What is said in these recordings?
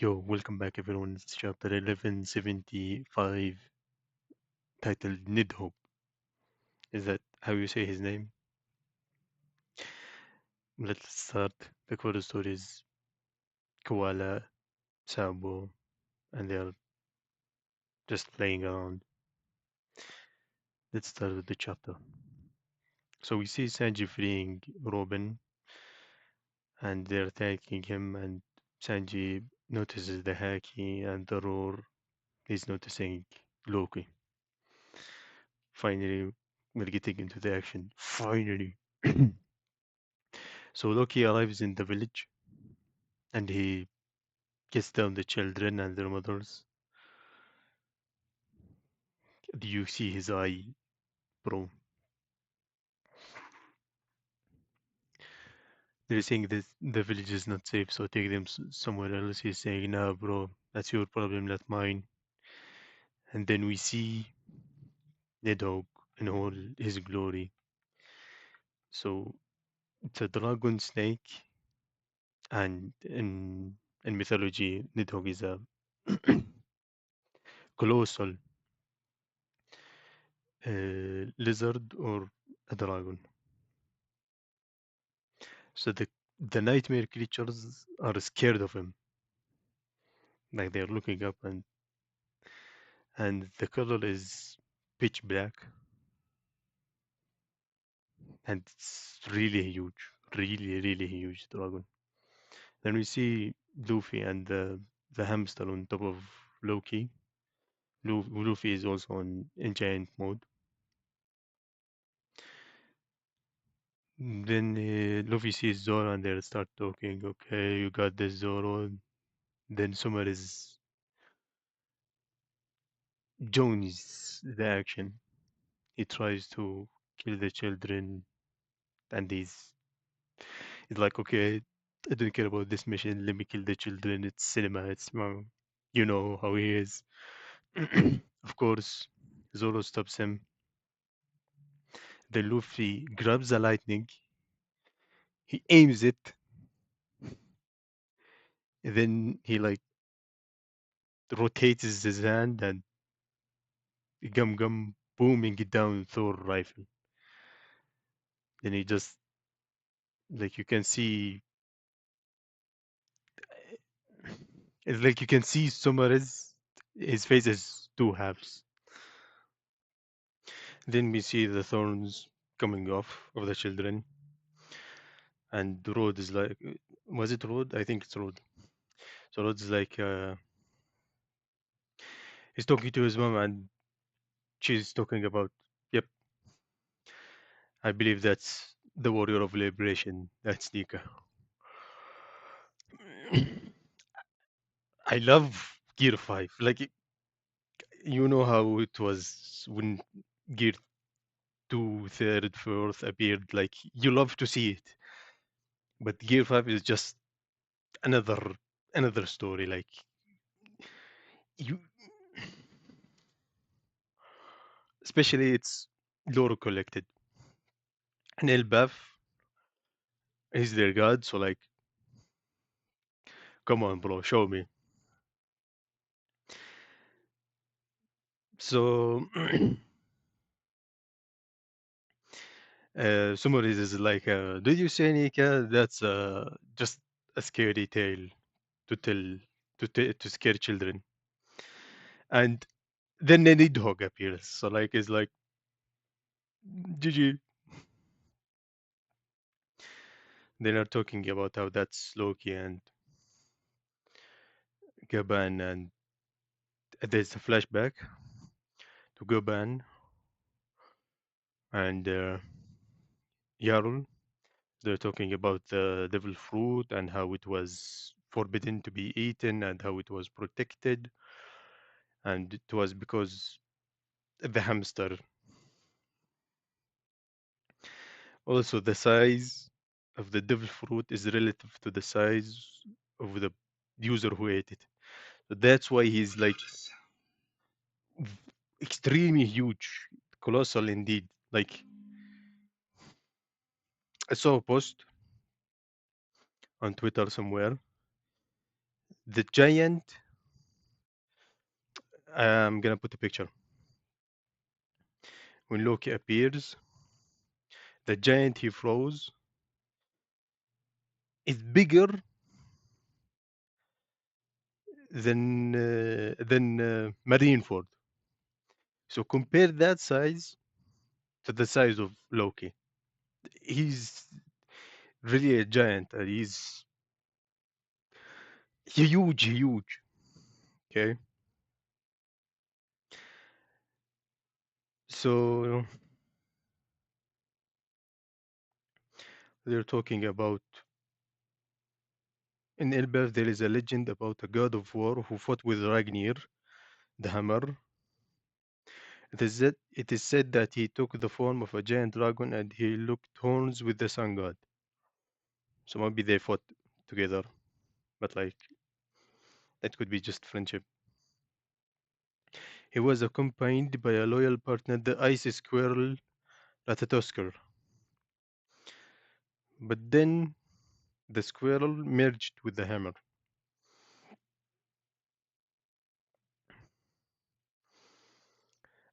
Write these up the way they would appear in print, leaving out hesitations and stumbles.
Yo, welcome back everyone. It's chapter 1175 titled Nidhogg. Is that how you say his name? Let's start. The core story is Koala, Sabo, and they're just playing around. Let's start with the chapter. So we see Sanji freeing Robin and they're attacking him, and Sanji notices the Haki and the roar. He's noticing Loki. Finally, we're getting into the action. Finally. So Loki arrives in the village and he gets down the children and their mothers. Do you see his eye, bro? They're saying that the village is not safe, so take them somewhere else. He's saying, nah, bro, that's your problem, not mine. And then we see Nidhogg in all his glory. So it's a dragon snake, and in mythology, Nidhogg is a colossal lizard or a dragon. So the nightmare creatures are scared of him, like they're looking up, and the color is pitch black, and it's really huge, really huge dragon. Then we see Luffy and the hamster on top of Loki. Luffy is also in giant mode. Then Luffy sees Zoro and they start talking. Okay, you got this, Zoro. Then Summer is joins the action. He tries to kill the children, and he's like, okay, I don't care about this mission. Let me kill the children. It's cinema. It's you know how he is. Of course, Zoro stops him. Then Luffy grabs the lightning. He aims it. Then he like rotates his hand and gum gum booming it down Thor rifle. Then he just like you can see it's like you can see Summer's his face is two halves. Then we see the thorns coming off of the children, and the road is like, was it road? I think it's road. So road is like, he's talking to his mom, and she's talking about, yep, I believe that's the warrior of liberation. That's Nika. I love Gear 5. Like, you know how it was when Gear 2, third, fourth appeared. Like, you love to see it. But Gear 5 is just another another story. Like, you especially it's lore collected. And Elbaf is their god, so like, come on, bro, show me. So, Summary is like, did you say Nika? That's just a scary tale to tell to scare children. And then the Nidhogg appears, so like it's like, GG. They are talking about how that's Loki and Gaban, and there's a flashback to Gaban and Yarul. They're talking about the devil fruit and how it was forbidden to be eaten and how it was protected. And it was because the hamster. Also, the size of the devil fruit is relative to the size of the user who ate it. So that's why he's like extremely huge, colossal indeed. Like, I saw a post on Twitter somewhere The giant, I'm gonna put a picture. When Loki appears, the giant he froze is bigger than Marineford. So compare that size to the size of Loki. He's really a giant. He's huge, huge. Okay, so they're talking about in Elbaf there is a legend about a god of war who fought with Ragnir, the hammer. It is said that he took the form of a giant dragon and he looked horns with the sun god. So maybe they fought together, but like that could be just friendship. He was accompanied by a loyal partner, the ice squirrel Ratatoskr. But then the squirrel merged with the hammer.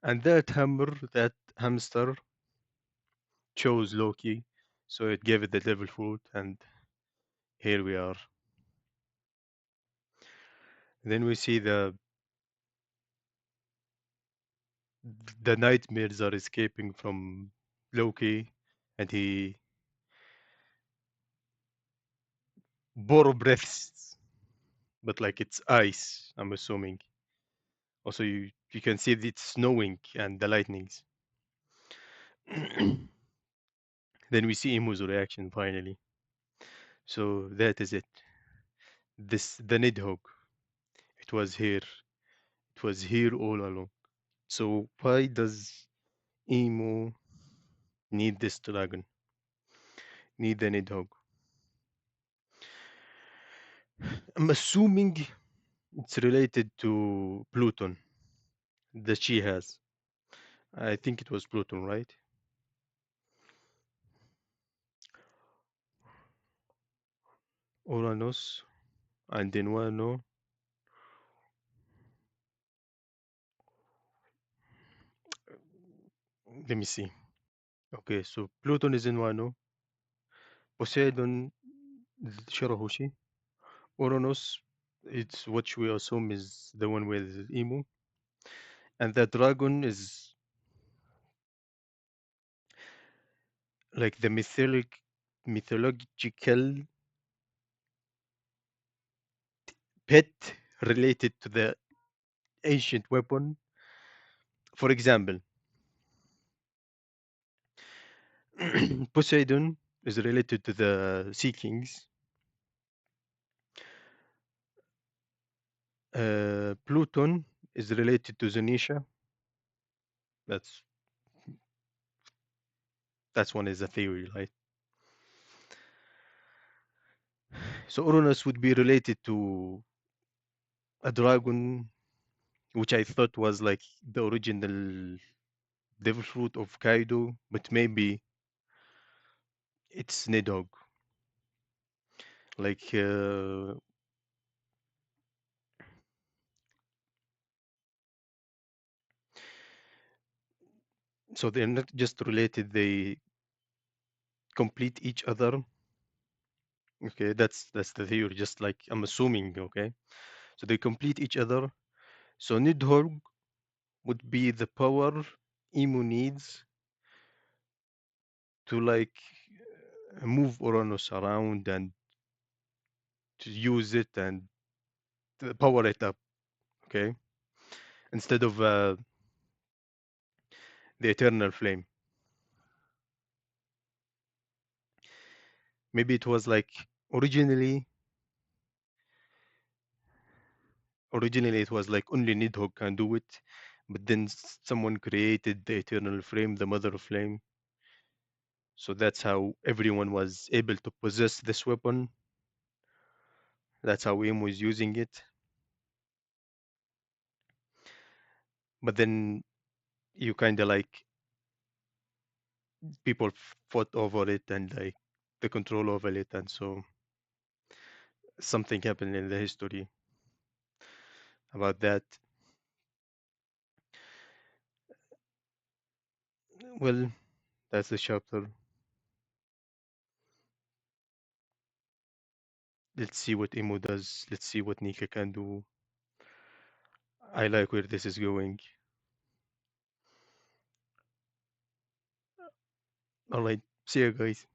And that hammer, that hamster, chose Loki. So it gave it the devil fruit, and here we are. Then we see the nightmares are escaping from Loki, and he borrow breaths, but like it's ice, I'm assuming. Also, you can see it's snowing and the lightnings. Then we see Imu's reaction finally. So that is it. This the Nidhogg. It was here. It was here all along. So why does Emu need this dragon? Need the Nidhogg? I'm assuming it's related to Pluton that she has. I think it was Pluton, right? Uranus and then Wano. Let me see. Okay, so Pluton is in Wano. Poseidon is Shirahoshi. Uranus, it's what we assume is the one with Emu. And the dragon is like the mythological pet related to the ancient weapon. For example, Poseidon is related to the Sea Kings. Pluton is related to Zanisha. That's that's one is a theory, right? So Uranus would be related to a dragon, which I thought was like the original devil fruit of Kaido, but maybe it's Nidhogg. Like, so they're not just related; they complete each other. Okay, that's the theory. Just like I'm assuming. Okay, so they complete each other. So Nidhogg would be the power Emu needs to like move Uranus around and to use it and to power it up. Okay, instead of the eternal flame. Maybe it was like originally originally it was like only Nidhogg can do it, but then someone created the eternal flame, the mother flame. So that's how everyone was able to possess this weapon. That's how Im was using it. But then you kind of like people fought over it and like the control over it, and so something happened in the history. about that. Well, that's the chapter. Let's see what Imo does. Let's see what Nika can do. I like where this is going. All right, see you guys.